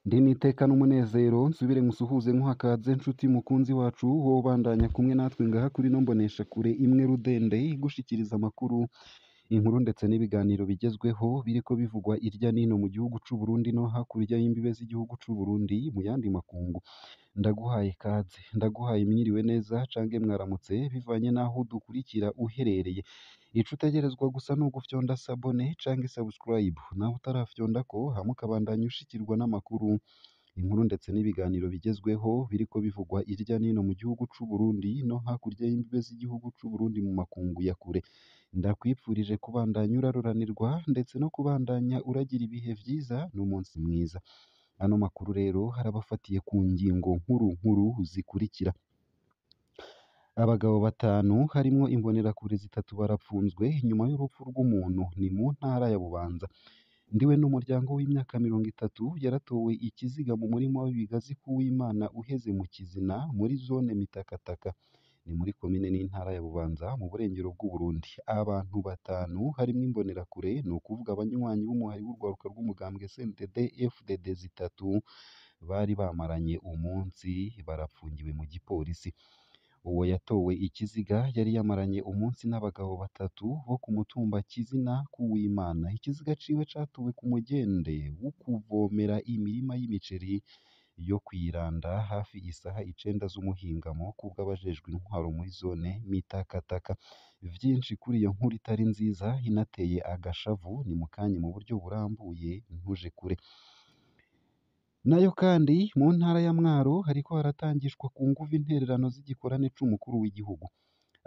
Ndi nitekana umunezero nsubire nkusuhuze nkuhakaze nshuti mukunzi wacu wowe ubandanya kumwe natwe ngaha kuri no mbonesha kure imwe rudende igushikiriza amakuru inkuru ndetse n'ibiganiro bigezweho biriko bivugwa irya nino mu gihugu c'u Burundi no hakurya y'imbibe z'igihugu c'u Burundi mu yandi makungu. Ndaguhaye kaze, ndaguhaye mwiriwe neza cange mwaramutse bivanye naho dukurikira uherereye. Ico utegerezwa gusa ni ugufyonda sabone cange subscribe naho utarafyondako hama ukabandanya ushikirwa n'amakuru inkuru ndetse n'ibiganiro bigezweho biriko bivugwa irya nino mu gihugu c'u Burundi no hakurya y'imbibe z'igihugu c'u Burundi mu makungu ya kure. Ndakwipfurije kubandanya uraroranirwa ndetse no kubandanya uragira ibihe vyiza n'umunsi mwiza. Ano makuru rero harabafatiye ku ngingo nkuru zikurikira. Abagabo batanu harimwo imbonerakure zitatu barapfunzwe nyuma y'urupfu rw'umuntu ni mu ntara ya Bubanza. Ndiwe n'umuryango w'imyaka 30 yaratowe ikiziga mu murima w'ibigazi k'Uwimana uheze mu Kizina muri zone Mitakataka ni muri komine n'intara ya Bubanza mu burengero bw'u Burundi. Abantu batanu harimwo imbonerakure ni ukuvuga abanywanyi b'umuhari w'urwaruka rw'umugambwe CNDD FDD zitatu bari bamaranye umunsi barapfungiwe mu gipolisi. Uwo yatowe ikiziga yari yamaranye umunsi n'abagabo batatu bo ku mutumba Kizina k'Uwimana. Ikiziga ciwe catowe ku mugende wo kuvomera imirima y'imiceri yo kwiranda hafi isaha 9 z'umuhingamo kubw'abajejwe intwaro muri zone Mitakataka. Vyinshi kuri iyo nkuru itari nziza inateye agashavu ni mukanye mu buryo burambuye ntuje kure. Nayo kandi mu ntara ya Mwaro hariko haratangishwa ku nguvu intererano z'igikorane c'umukuru w'igihugu.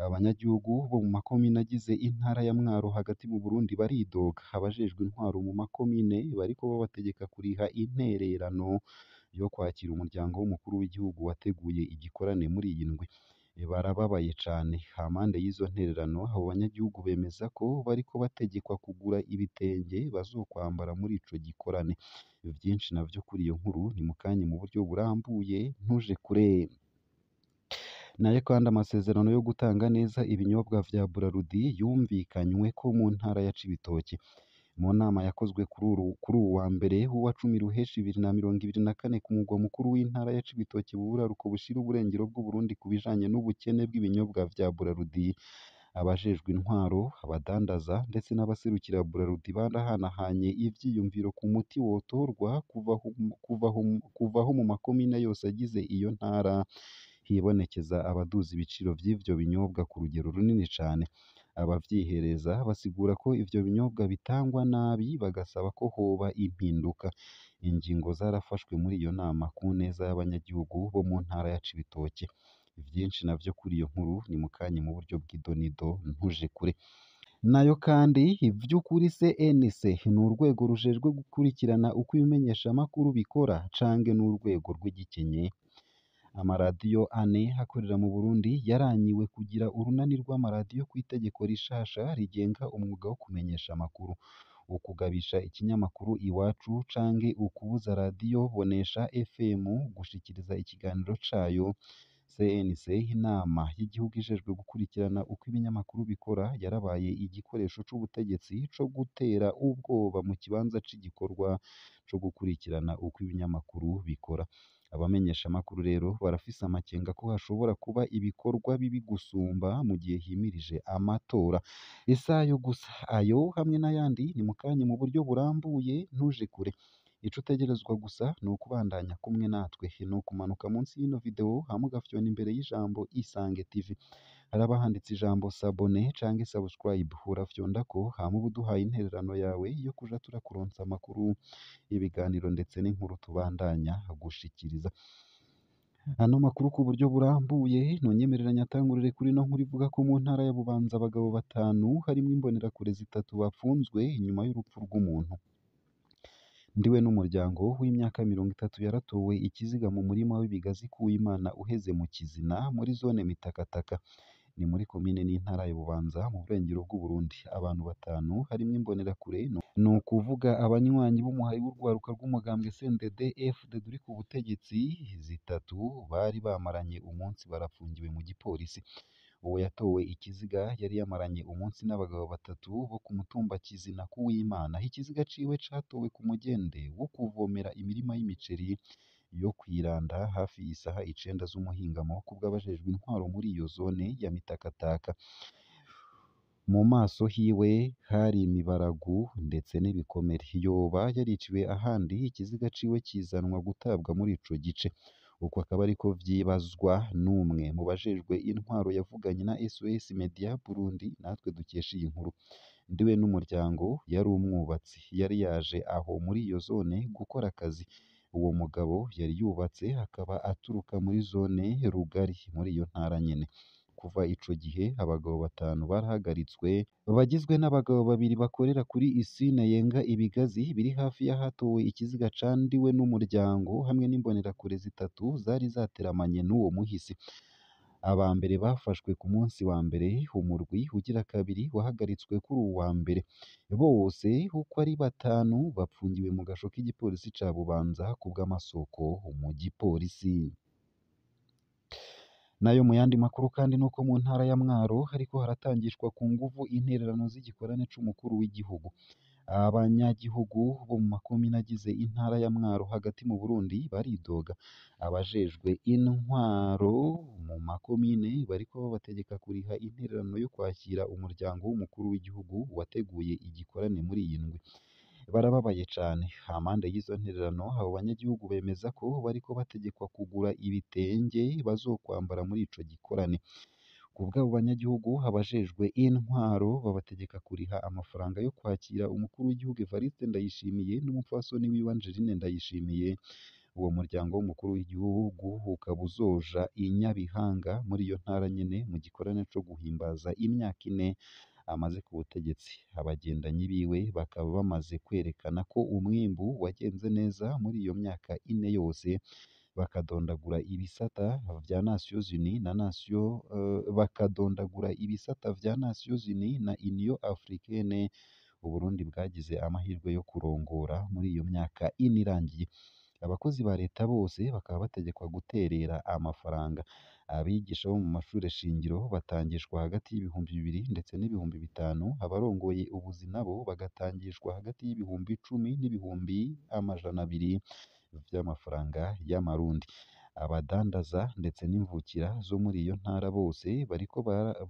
Abanyagihugu bo mu makomine agize intara ya Mwaro hagati mu Burundi baridoga abajejwe intwaro mu makomine bariko babategeka kuriha intererano yo kwakira umuryango w'umukuru w'igihugu wateguye igikorane muri iyi ndwi. Barababaye cane. Hampande y'izo ntererano abo banyagihugu bemeza ko bariko bategekwa kugura ibitenge bazokwambara muri ico gikorane. Vyinshi navyo kuri iyo nkuru ni mukanye mu buryo burambuye ntuje kure. Nayo kandi amasezerano yo gutanga neza ibinyobwa vya Burarudi yumvikanyweko mu ntara ya Cibitoke. Mu nama yakozwe kuri uwu wa mbere w'uwa 10 Ruheshi 2024 ku mugwa mukuru w'intara ya Cibitoke mu buraruko bushira uburengero bw'u Burundi ku bijanye n'ubukene bw'ibinyobwa vya Burarudi. Abajejwe intwaro, abadandaza ndetse n'abaserukira Burarudi barahanahanye ivyiyumviro ku muti wotorwa kuvaho mu makomine yose agize iyo ntara hibonekeza abaduza ibiciro vy'ivyo binyobwa ku rugero runini cane. Abavyihereza basigura ko ivyo binyobwa bitangwa nabi bagasaba ko hoba impinduka. Ingingo zarafashwe muri iyo nama ku neza y'abanyagihugu bo mu ntara ya Cibitoke. Vyinshi navyo kuri iyo nkuru ni mukanye mu buryo bw'idonido ntuje kure. Nayo kandi ivy'ukuri CNC ni urwego rujejwe gukurikirana uko ibimenyeshamakuru bikora cange n'urwego rw'igikenye. Amaradiyo 4 akorera mu Burundi yaranyiwe kugira urunani rw'amaradiyo kw'itegeko rishasha rigenga umwuga wo kumenyesha amakuru. Ukugabisha ikinyamakuru Iwacu cange ukubuza radiyo Bonesha FM gushikiriza ikiganiro cayo. CNC inama y'igihugu ijejwe gukurikirana uko ibinyamakuru bikora yarabaye igikoresho c'ubutegetsi co gutera ubwoba mu kibanza c'igikorwa co gukurikirana uko ibinyamakuru bikora. Abamenyeshamakuru rero barafise amakenga ko hashobora kuba ibikorwa bibi gusumba mu gihe himirije amatora. Isayo gusa ayo hamwe n'ayandi ni mukanye mu buryo burambuye ntuje kure. Ico utegerezwa gusa ni ukubandanya kumwe natwe ni ukumanuka munsi y'ino video hama ugafyona imbere y'ijambo Isange TV. Haraba handitse ijambo sabone cange subscribe urafyondako hama uba uduhaye intererano yawe yo kuja turakuronsa amakuru y'ibiganiro ndetse n'inkuru tubandanya gushikiriza. Ano makuru ku buryo burambuye nonyemerera nyatangurire kuri no nkuru ivuga ko mu ntara ya Bubanza abagabo batanu harimwo imbonerakure zitatu bapfunzwe inyuma y'urupfu rw'umuntu. Ndiwe n'umuryango w'imyaka 30 yaratowe ikiziga mu murima w'ibigazi k'Uwimana uheze mu Kizina muri zone Mitakataka ni muri komine n'intara ya Bubanza mu burengero bw'u Burundi. Abantu batanu harimwo imbonerakure ni ukuvuga abanywanyi b'umuhari w'urwaruka rw'umugambwe CNDD FDD uri ku butegetsi zitatu bari bamaranye umunsi barapfungiwe mu gipolisi. uwo yatowe ikiziga yari yamaranye umunsi n'abagabo batatu bo ku mutumba Kizina ku Uwimana. Ikiziga ciwe catowe ku mugende wo kuvomera imirima y'imiceri yo kwiranda hafi isaha 9 z'umuhingamo kubw'abajejwe intwaro muri iyo zone ya Mitakataka. Mu maso hiwe hari imibaragu ndetse n'ibikomere. Yoba yariciwe ahandi, ikiziga ciwe kizanwa gutabwa muri ico gice. Uko akaba ariko vyibazwa n'umwe mu bajejwe intwaro yavuganye na SOS Media Burundi, natwe dukesha iyi nkuru. Ndiwe n'umuryango yari umwubatsi, yari yaje aho muri iyo zone gukora akazi. Uwo mugabo yari yubatse, akaba aturuka muri zone Rugari muri iyo ntara nyene. Kuva ico gihe abagabo 5 barahagaritswe, bagizwe n'abagabo 2 bakorera kuri isine yenga ibigazi biri hafi y'ahatowe ikiziga ca Ndiwe n'umuryango, hamwe n'imbonerakure 3 zari zateramanye n'uwo muhisi. Aba mbere bafashwe ku munsi wa mbere, umurwi ugira kabiri wahagaritswe kuri uwa mbere. Bose uko ari 5 bapfungiwe mu gasho k'igipolisi ca Bubanza kubw'amasoko mu gipolisi. Nayo mu yandi makuru kandi nuko mu ntara ya Mwaro hariko haratangishwa ku nguvu intererano z'igikorane c'umukuru w'igihugu. Abanyagihugu bo mu makomine agize intara ya Mwaro hagati mu Burundi baridoga. Abajejwe intwaro mu makomine bariko babategeka kuriha intererano yo kwakira umuryango w'umukuru w'igihugu wateguye igikorane muri iyi ndwi. Barababaye cane. Hampande y'izo ntererano, abo banyagihugu bemeza ko bariko bategekwa kugura ibitenge bazokwambara muri ico gikorane. Kubw'abo banyagihugu, abajejwe intwaro babategeka kuriha amafaranga yo kwakira umukuru w'igihugu Evariste Ndayishimiye n'umupfasoni wiwe Angeline Ndayishimiye. Uwo muryango w'umukuru w'igihugu ukaba uzoja i Nyabihanga muri iyo ntara nyene mu gikorane co guhimbaza imyaka 4 amaze ku butegetsi. Abagendanyi biwe bakaba bamaze kwerekana ko umwimbu wagenze neza muri iyo myaka 4 yose, bakadondagura ibisata vya Nations Unies na Union Africaine. Uburundi bwagize amahirwe yo kurongora muri iyo myaka 4 irangiye. Abakozi ba leta bose bakaba bategekwa guterera amafaranga. Abigisha bo mu mashure shingiro batangishwa hagati y'ibihumbi 2 ndetse n'ibihumbi 5. Abarongoye ubuzi nabo bagatangishwa hagati y'ibihumbi 10 n'ibihumbi 200 vy'amafaranga y'amarundi. Abadandaza ndetse n'imvukira zo muri iyo ntara bose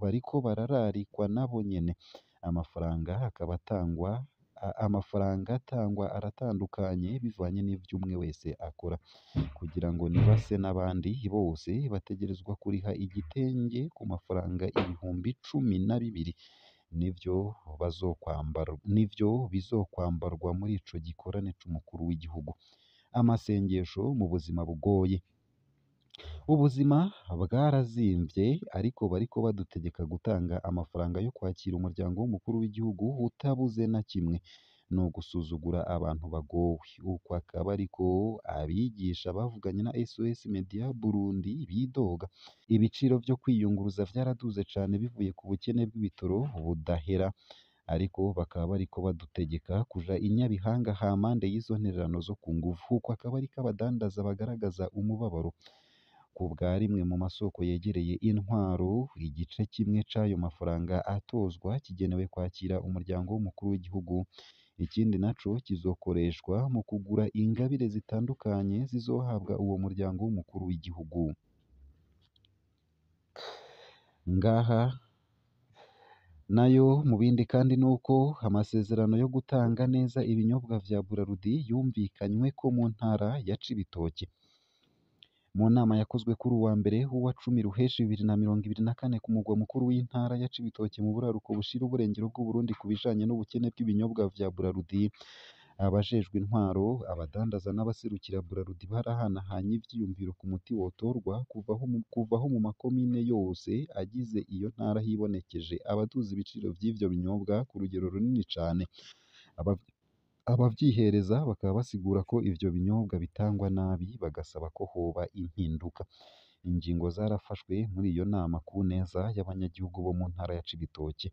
bariko barararikwa nabo nyene. Amafaranga atangwa aratandukanye bivanye n'ivyo umwe wese akora. Kugira ngo nibase n'abandi, bose bategerezwa kuriha igitenge ku mafaranga ibihumbi 12. Nivyo bizokwambarwa muri ico gikorane c'umukuru w'igihugu. Amasengesho mu buzima bugoye. Ubuzima bwarazimvye, ariko bariko badutegeka gutanga amafaranga yo kwakira umuryango w'umukuru w'igihugu utabuze na kimwe. Ni ugusuzugura abantu bagowe. Uko akaba ariko abigisha bavuganye na SOS Media Burundi bidoga. Ibiciro vyo kwiyunguruza vyaraduze cane bivuye ku bukene bw'ibitoro budahera, ariko bakaba bariko badutegeka kuja i Nyabihanga hampande y'izo ntererano zo ku nguvu. Uko akaba ariko abadandaza bagaragaza umubabaro. Ku bwa rimwe mu masoko yegereye intwaro, igice kimwe c'ayo mafaranga atozwa kigenewe kwakira umuryango w'umukuru w'igihugu. Ikindi naco kizokoreshwa mu kugura ingabire zitandukanye zizohabwa uwo muryango w'umukuru w'igihugu. Ngaha nayo mu bindi kandi nuko amasezerano yo gutanga neza ibinyobwa vya Burarudi yumvikanyweko mu ntara ya Cibitoke. Mu nama yakozwe kuri uwa mbere w'uwa 10 Ruheshi 2024 ku mugwa mukuru w'intara ya Cibitoke mu buraruko bushira uburengero bw'Uburundi ku bijanye n'ubukene bw'ibinyobwa vya Burarudi, abajejwe intwaro, abadandaza n'abaserukira Burarudi barahanahanye ivyiyumviro ku muti wotorwa kuvaho mu makomine yose agize iyo ntara hibonekeje abaduza ibiciro vy'ivyo binyobwa ku rugero runini cane. Abavyihereza bakaba basigura ko ivyo binyobwa bitangwa nabi, bagasaba ko hoba impinduka. Ingingo zarafashwe muri iyo nama ku neza y'abanyagihugu bo mu ntara ya Cibitoke.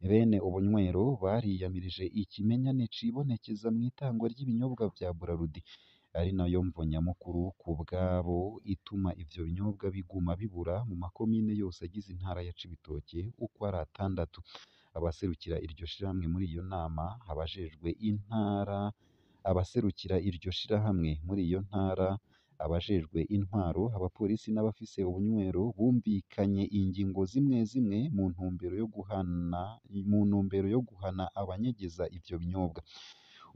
Bene ubunywero bariyamirije ikimenyane cibonekeza mw'itangwa ry'ibinyobwa vya Burarudi. ari nayo mvo nyamukuru ku bwabo ituma ivyo binyobwa biguma bibura mu makomine yose agize intara ya Cibitoke uko ari atandatu. Abaserukira iryo shirahamwe muri iyo nama, abaserukira iryo shirahamwe muri iyo ntara, abajejwe intwaro, abapolisi n'abafise ubunywero bumvikanye ingingo zimwe zimwe mu ntumbero yo guhana abanyegeza ivyo binyobwa.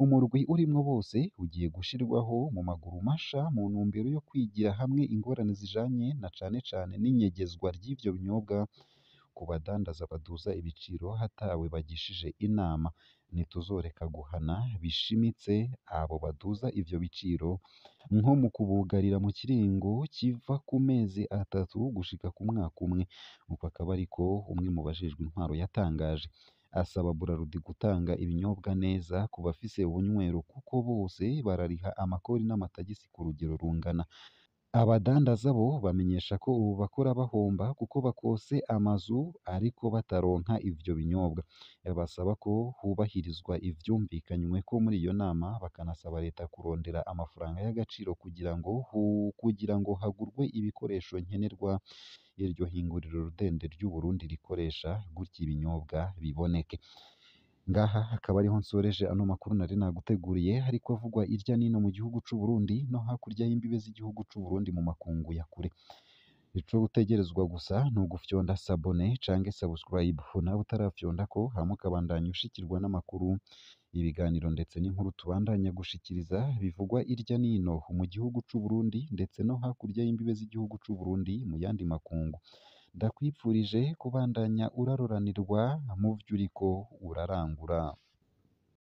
Umurwi urimwo bose ugiye gushirwaho mu maguru masha mu ntumbero yo kwigira hamwe ingorane zijanye na cane cane n'inyegezwa ry'ivyo binyobwa ku badandaza baduza ibiciro hatawe bagishije inama. Ntituzoreka guhana bishimitse abo baduza ivyo biciro nko mu kubugarira mu kiringo kiva ku mezi atatu gushika ku mwaka umwe. Uko akaba ariko umwe mu bajejwe intwaro yatangaje. Asaba Burarudi gutanga ibinyobwa neza ku bafise ubunywero kuko bose barariha amakori n'amatagisi ku rugero rungana. Abadandaza bo bamenyesha ko ubu bakora bahomba kuko bakose amazu ariko bataronka ivyo binyobwa. Basaba ko hubahirizwa ivyumvikanyweko muri iyo nama, bakanasaba leta kurondera amafaranga y'agaciro kugira ngo hagurwe ibikoresho nkenerwa iryo hinguriro rudende ry'u Burundi rikoresha gutyo ibinyobwa biboneke. Ngaha hakaba ariho nsoreje ano makuru nari naguteguriye ariko avugwa irya nino mu gihugu c'u Burundi no hakurya y'imbibe z'igihugu c'u Burundi mu makungu ya kure. Ico gutegerezwa gusa ni ugufyonda sabone canke subscribe nawe utarafyondako hama ukabandanya ushikirwa n'amakuru, ibiganiro ndetse n'inkuru tubandanya gushikiriza bivugwa irya nino mu gihugu c'u Burundi ndetse no hakurya y'imbibe z'igihugu c'u Burundi mu yandi makungu. Ndakwipfurije kubandanya uraroranirwa mu vyo uriko urarangura.